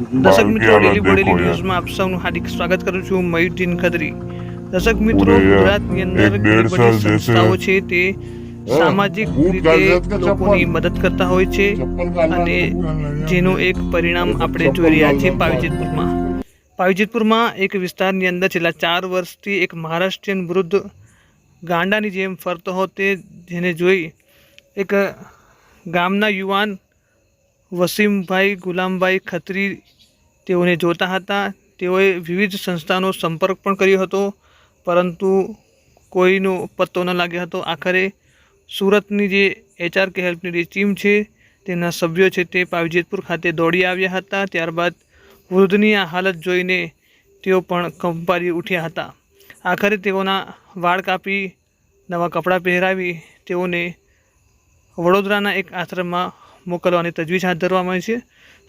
દર્શક મિત્રો, ડેલી બોડેલી ન્યૂઝમાં આપ સૌનું હાર્દિક સ્વાગત કરું છું. મયુદ્દીન ખત્રી. દર્શક મિત્રો, ગુજરાતની અંદર ઘણી બધી સંસ્થાઓ છે તે સામાજિક રીતે લોકોની મદદ કરતા હોય છે અને જેનું એક પરિણામ આપણે જોઈ રહ્યા છીએ પાવીજેતપુરમાં એક વિસ્તારની અંદર છેલ્લા 4 વર્ષથી એક મહારાષ્ટ્રીયન વૃદ્ધ ગાંડાની જેમ ફરતો હતો, જેને જોઈ એક ગામના યુવાન વસીમભાઈ ગુલામભાઈ ખત્રી તેઓને જોતા હતા. તેઓએ વિવિધ સંસ્થાનો સંપર્ક પણ કર્યો હતો, પરંતુ કોઈનો પત્તો ન લાગ્યો હતો. આખરે સુરતની જે HRK હેલ્પની જે ટીમ છે તેના સભ્યો છે તે પાવીજેતપુર ખાતે દોડી આવ્યા હતા. ત્યારબાદ વૃદ્ધની આ હાલત જોઈને તેઓ પણ કંપારી ઉઠ્યા હતા. આખરે તેઓના વાળ કાપી નવા કપડાં પહેરાવી તેઓને વડોદરાના એક આશ્રમમાં મોકલવાની તજવીજ હાથ ધરવામાં આવી છે.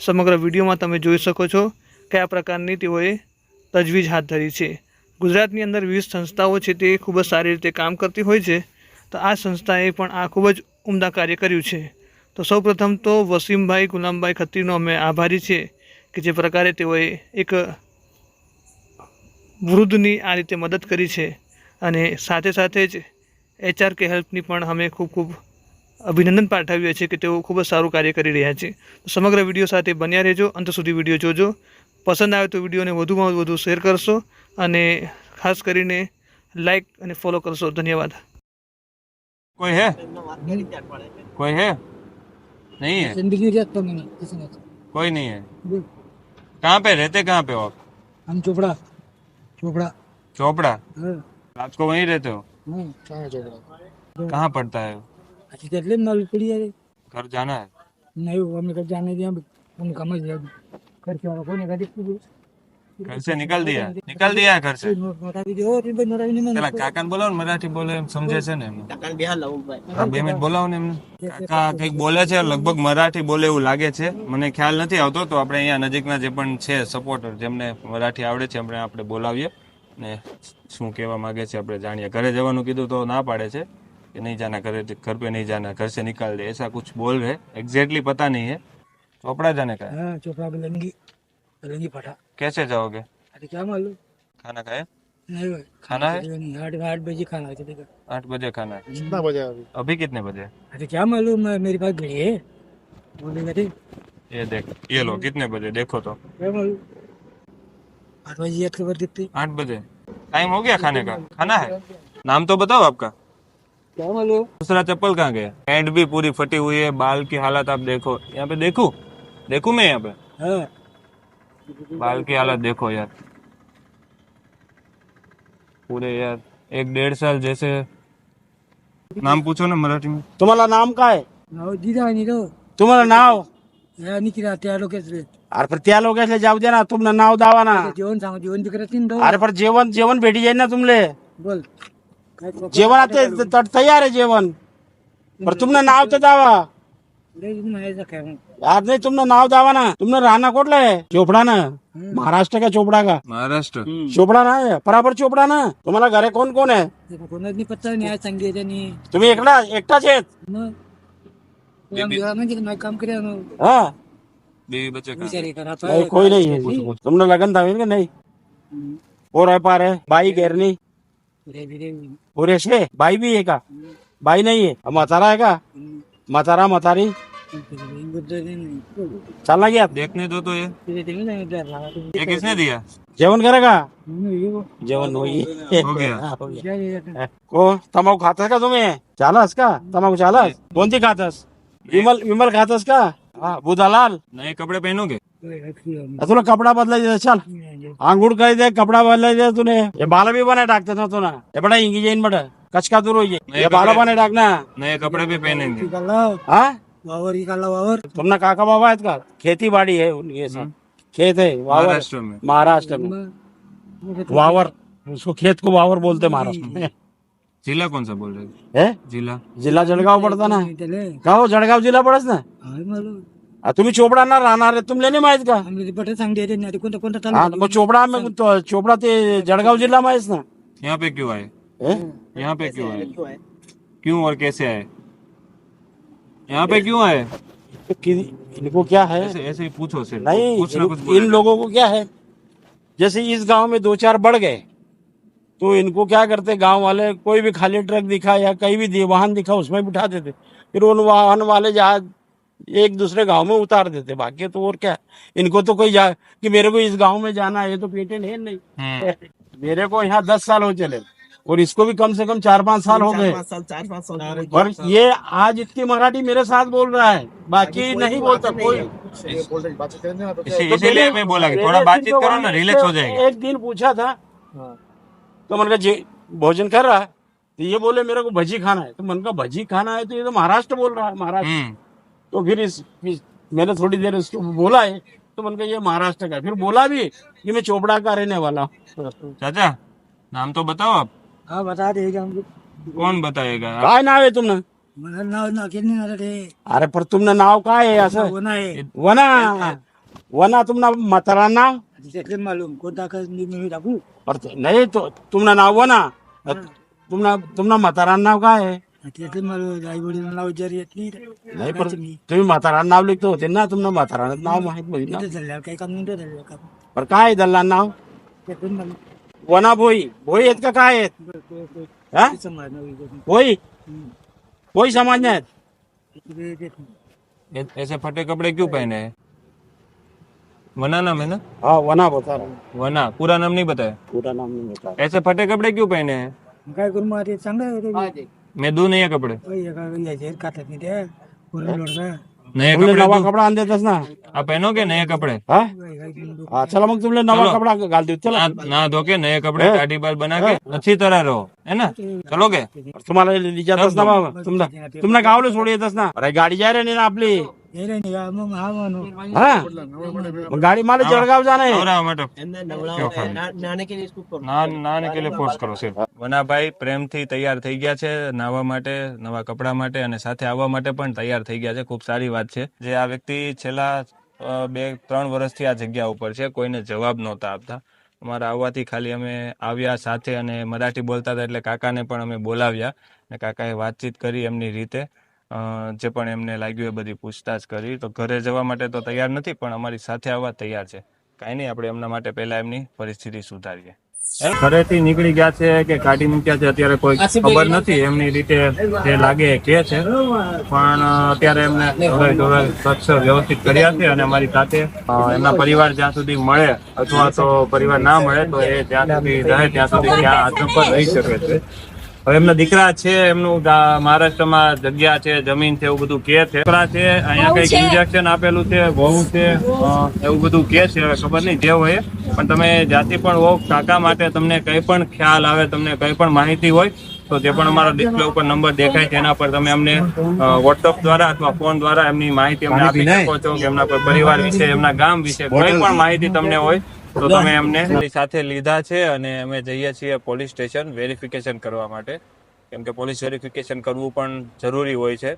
સમગ્ર વિડીયોમાં તમે જોઈ શકો છો કયા પ્રકારની તેઓએ તજવીજ હાથ ધરી છે. ગુજરાતની અંદર વિવિધ સંસ્થાઓ છે તે ખૂબ જ સારી રીતે કામ કરતી હોય છે, તો આ સંસ્થાએ પણ આ ખૂબ જ ઉમદા કાર્ય કર્યું છે. તો સૌપ્રથમ તો વસીમભાઈ ગુલામભાઈ ખત્રીનો અમે આભારી છે કે જે પ્રકારે તેઓએ એક વૃદ્ધની આ રીતે મદદ કરી છે, અને સાથે સાથે જ HRK હેલ્પની પણ અમે ખૂબ અભિનંદન પાઠવીએ છીએ કે તેઓ ખૂબ જ સારું કાર્ય કરી રહ્યા છે. તો સમગ્ર વિડીયો સાથે બન્યા રહેજો, અંત સુધી વિડીયો જોજો. પસંદ આવે તો વિડીયોને વધુમાં વધુ શેર કરશો અને ખાસ કરીને લાઈક અને ફોલો કરશો. ધન્યવાદ. कोई है कोई है नहीं है कोई नहीं है कहाँ पे रहते कहाँ पे हो आप हम चोपड़ा चोपड़ा चोपड़ा हाँ, रात को वहीं रहते हो कहाँ चोपड़ा कहाँ पड़ता है अच्छी तेरे मालूम पड़ी है घर जाना है नहीं वो हमने कब जाने दिया हम कम दिया घर के वालों को नहीं कहा घर से निकल दिया है घर से नोटा भी दो तीन नोटा भी नहीं પેલા કાકાને બોલાવો ને, મરાઠી બોલે એમ સમજે છે ને એમને. હા, 2 મિનિટ બોલાવો ને એમને. કાકા કંઈક બોલે છે, લગભગ મરાઠી બોલે એવું લાગે છે, મને ખ્યાલ નથી આવતો. તો આપણે અહીંયા નજીકના જે પણ છે સપોર્ટર જેમને મરાઠી આવડે છે એમને આપણે બોલાવીએ ને શું કહેવા માંગે છે આપણે જાણીએ. ઘરે જવાનું કીધું તો ના પાડે છે कि नहीं जाना, घर पे नहीं जाना, घर से निकाल दे, ऐसा कुछ बोल रहे. एग्जैक्टली पता नहीं है. चोपड़ा जाने का है. हाँ चोपड़ा बेलंगी फटा कैसे जाओगे? अरे क्या मालूम खाना खाए? नहीं भाई खाना है? नहीं 8 बजे खाना है चलेगा 8 बजे खाना है. कितना बजे अभी कितने बजे? अरे क्या मालूम मेरे पास घड़ी है बोलेगा थे ये देख, ये लो कितने बजे देखो तो. क्या मालूम 8 बजे याद खबर देते 8 बजे. टाइम हो गया खाने का. खाना है? नाम तो बताओ आपका. क्या मालूम दूसरा चप्पल कहाँ गया? पैंट भी पूरी फटी हुई है, बाल की हालत आप देखो. यहाँ पे देखूं मैं यहाँ पे हाँ बाल की हालत देखो यार, पूरे यार 1-1.5 साल जैसे. नाम पूछो ना मराठी में. तुम्हाला नाम काय? नाव दिदा नहीं तो तुम्हाला नाव? या नहीं किया त्या लोक अरे पण त्या लोकांना जाऊ द्या ना, तुमनं नाव दावा ना. जेवण सांग जेवण बिकरत नाही तो अरे पण जेवण भेटी जाईल ना तुमले. बोल काय प्रॉब्लेम जेवण आता तयार आहे जेवण, पण तुमनं नाव तर दावा लय माहिती काय यार. नहीं तुमनं नाव दावा ना. तुमनं राहणं कुठलं आहे? चोपडा ना. महाराष्ट्र का चोपडा का? महाराष्ट्र. चोपडा ना बराबर चोपडा ना. तुम्हाला घरे कोण कोण आहे? कोणाच नाही पत्ता नाही आज सांगितलं त्यांनी तुम्ही एकटाच आहेत? मग काम करे हा बीवी बच्चे कहाँ? विचार करा नहीं कोई नहीं है. तुमनं लगन दावेल का नहीं? और है पार है बाई घेरनी पूरे से. बाई भी है का? बाई नहीं है. म्हातारा है का? म्हातारी चलना गया. देखने दो तो ये किसने दिया? जेवण करेगा? जेवण हो हो गया. को तंबाखू खातस का तुम्ही? चालस का तंबाखू? चालस कोणती खातस? विमल खातस का? हा बुधालाल. नए कपड़े पहनोगे? तुला कपडा बदलायचा. चल आंघोळ काही दे, कपडा बदलायचा तुने. हे बाल बी बनाय टाकते ना तुला. हे बडा इंगी जाईन बडा कचका दूर होई. हे बाल बनाय टाक ना. नए कपड़े भी पहनेंगे. हा वावर इकाला वावर तुमना काका बाबा आहेत का? खेती बाड़ी है उनके साथ. खेत है वावर. महाराष्ट्र में वावर, उसको खेत को वावर बोलते महाराष्ट्र में. जिला कौन सा बोल रहे है जिल्हा जळगाव पडता ना. का हो जळगाव जिल्हा पडस ना. तुम्ही चोपडा ना राहणार आहे, तुमले नाही माहित का? बटे सांगते नाही कोणता कोणता हा मग चोपडा ते जळगाव जिल्हा माहित ना. यहाँ पे क्यों आए? यहाँ पे क्यों आए? क्यों और कैसे आए? यहाँ पे क्यों आए? कि इनको क्या है, ऐसे ऐसे ही पूछो सिर्फ, नहीं कुछ ना कुछ इन बोलेगा। लोगों को क्या है, जैसे इस गांव में 2-4 बढ़ गए तो इनको क्या करते, गांव वाले कोई भी खाली ट्रक दिखा या कहीं भी वाहन दिखा उसमें बिठा देते, फिर उन वाहन वाले जहाज एक दूसरे गांव में उतार देते। बाकी तो और क्या, इनको तो कोई कि मेरे को इस गांव में जाना है, ये तो पेटेंट है नहीं। मेरे को यहाँ 10 साल हो चले और इसको भी कम से कम 4-5 साल हो गए, 4-5 साल और ये आज इतनी मराठी मेरे साथ बोल रहा है, बाकी नहीं बोलता कोई। इसीलिए मैं बोला कि थोड़ा बातचीत करो ना, रिलैक्स हो जाएगा। एक दिन पूछा था तो मैंने कहा जी भोजन कर रहा है, तो ये बोले मेरे को भजी खाना है, तो मैंने कहा भजी खाना है तो ये तो महाराष्ट्र बोल रहा है, महाराष्ट्र। तो फिर मैंने थोड़ी देर इसको बोला है, तो मैंने कहा ये महाराष्ट्र का है। फिर बोला भी कि मैं चोपड़ा का रहने वाला हूँ। चाचा नाम तो बताओ आप। हाँ बता देगा हमको कौन बताएगा? काय नाव आहे तुमनं? मला नाव ना केली ना रे अरे पर तुमनं नाव काय आहे असं? वो नाही वना वना तुमनं म्हातारा नाव? त्यातले मालूम कोणता का मी टाकू और नहीं तो तुमनं नाव वना, तुमनं म्हातारा नाव काय आहे? त्यातले मालूम आई वडील नाव जरी येतली नाही पण तुम्ही म्हातारा नाव लिखतो होते ना, तुमनं म्हातारा नाव माहित नाही ना. झालं काही काम नाही झालं काम पर काय आहे दल्ला नाव? त्यातून मालूम वना भोई भोई आहेत का काय आहेत? हा? भोई कोई समाज नहीं है. ऐसे फटे कपड़े क्यों पहने हैं? वना नाम है ना? हाँ वना बता रहा हूँ, वना पूरा नाम नहीं बताया। पूरा नाम नहीं बता. ऐसे फटे कपड़े क्यों पहने हैं? काय करू मग ते चांगलं आहे मैं दूं नहीं है कपड़े, याचे काढतात नाही त्या पूर्ण लोडचा नए तुमने कपड़े नवा दूं? कपडा आण देतस ना. आप पहनोगे नए कपड़े? हा? हा, चला मग तुमने नवा चलो. कपडा घाल देऊ चला. ना धो के नए कपड़े दाढ़ी बाल बना के अच्छी तरह रहो, है ना? चलोगे? तुम्हाला विचारतस ना बाबा, तुमना गावले सोड येतस ना. अरे गाडी जाय रे ना आपली. हे रे निघा मग हा म्हणू हा मग गाडी मला जळगाव जाना है. और आओ, मैडम। નાને કે इसको करो નાને કે लिए ફોર્સ કરો સિર્ફ. વનાભાઈ પ્રેમથી તૈયાર થઈ ગયા છે નાહવા માટે, નવા કપડા માટે અને સાથે આવવા માટે પણ તૈયાર થઈ ગયા છે. ખૂબ સારી વાત છે. જે આ વ્યક્તિ છેલ્લા 2-3 વર્ષથી આ જગ્યા ઉપર છે, કોઈને જવાબ નહોતા આપતા. અમારા આવવાથી ખાલી અમે આવ્યા સાથે અને મરાઠી બોલતા હતા એટલે કાકાને પણ અમે બોલાવ્યા અને કાકાએ વાતચીત કરી એમની રીતે, જે પણ એમને લાગ્યું એ બધી પૂછતાછ કરી. તો ઘરે જવા માટે તો તૈયાર નથી પણ અમારી સાથે આવવા તૈયાર છે. કાંઈ નહીં, આપણે એમના માટે પહેલા એમની પરિસ્થિતિ સુધારીએ. ઘરેથી નીકળી ગયા છે કે કાઢી મૂક્યા છે અત્યારે કોઈ ખબર નથી, એમની રીતે જે લાગે કે છે, પણ અત્યારે એમને સ્વચ્છ વ્યવસ્થિત કર્યા છે અને અમારી સાથે એમના પરિવાર જ્યાં સુધી મળે અથવા તો પરિવાર ના મળે તો એ જ્યાં સુધી રહે ત્યાં સુધી ત્યાં આશ્રમ પર રહી શકે છે. હવે એમના દીકરા છે, એમનું મહારાષ્ટ્રમાં જગ્યા છે, જમીન છે, એવું બધું કે છે. દીકરા છે, અહીંયા કઈક ઇન્જેક્શન આપેલું છે, વહુ છે, એવું બધું કે છે. હવે ખબર નહીં જે હોય, પણ તમે જ્યાંથી પણ હો કાકા માટે તમને કઈ પણ ખ્યાલ આવે, તમને કઈ પણ માહિતી હોય તો જે પણ અમારા ડિસ્પ્લે ઉપર નંબર દેખાય છે એના પર તમે અમને વોટ્સઅપ દ્વારા અથવા ફોન દ્વારા એમની માહિતી અમને આપી શકો છો કે એમના કોઈ પરિવાર વિશે, એમના ગામ વિશે કોઈ પણ માહિતી તમને હોય તો તમે એમને સાથે લીધા છે અને અમે જઈએ છીએ પોલીસ સ્ટેશન વેરિફિકેશન કરવા માટે, કેમ કે પોલીસ વેરિફિકેશન કરવું પણ જરૂરી હોય છે.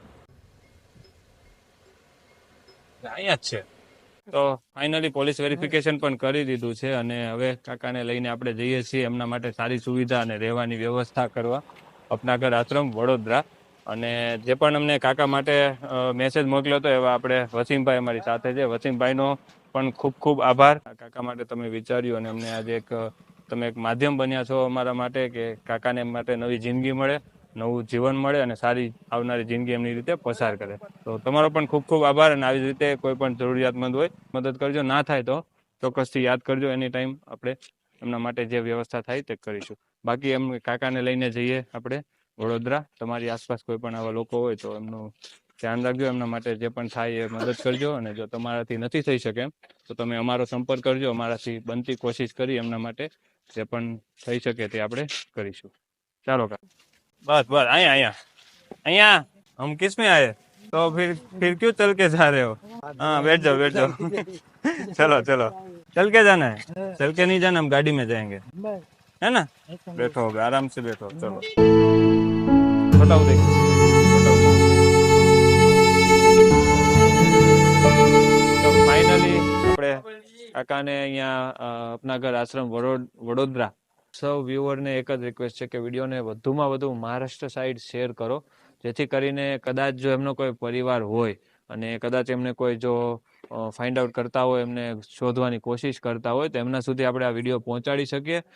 અહીંયા જ છે. તો ફાઇનલી પોલીસ વેરિફિકેશન પણ કરી દીધું છે અને હવે કાકાને લઈને આપણે જઈએ છીએ એમના માટે સારી સુવિધા અને રહેવાની વ્યવસ્થા કરવા અપનાગર આશ્રમ વડોદરા. અને જે પણ અમને કાકા માટે મેસેજ મોકલ્યો હતો એવા આપણે વસીમભાઈ અમારી સાથે છે. વસીમભાઈનો પણ ખૂબ ખૂબ આભાર. કાકા માટે તમે વિચાર્યું અને અમને આજે તમે એક માધ્યમ બન્યા છો અમારા માટે કે કાકાને માટે નવી જિંદગી મળે, નવું જીવન મળે અને સારી આવનારી જિંદગી એમની રીતે પસાર કરે. તો તમારો પણ ખૂબ ખૂબ આભાર અને આવી રીતે કોઈ પણ જરૂરિયાતમંદ હોય મદદ કરજો. ના થાય તો ચોક્કસથી યાદ કરજો. એની ટાઈમ આપણે એમના માટે જે વ્યવસ્થા થાય તે કરીશું. બાકી એમ કાકાને લઈને જઈએ આપણે વડોદરા. તમારી આસપાસ કોઈ પણ આવા લોકો હોય તો એમનું ધ્યાન રાખજો, એમના માટે જે પણ થાય એ મદદ કરજો. અને જો તમારાથી નથી થઈ શકે એમ તો તમે અમારો સંપર્ક કરજો. અમારાથી બનતી કોશિશ કરી એમના માટે જે પણ થઈ શકે તે આપણે કરીશું. ચાલો કાકા. बस बस आया आया आया हम किस में आए तो फिर क्यों चल के जा रहे हो? हाँ बैठ जाओ चलो चलो चल के जाना है, चल के नहीं जाना, हम गाड़ी में जाएंगे, है ना? बैठो आराम से बैठो. चलो बताओ देखो તો ફાઇનલી આપણે કાકાને અહીંયા અપનાગર આશ્રમ વડોદરા. સૌ વ્યુઅરને એક જ રિક્વેસ્ટ છે કે વિડીયોને વધુમાં વધુ મહારાષ્ટ્ર સાઈડ શેર કરો, જેથી કરીને કદાચ જો એમનો કોઈ પરિવાર હોય અને કદાચ એમને કોઈ જો ફાઇન્ડ આઉટ કરતા હોય, એમને શોધવાની કોશિશ કરતા હોય તો એમના સુધી આપણે આ વિડીયો પહોંચાડી શકીએ.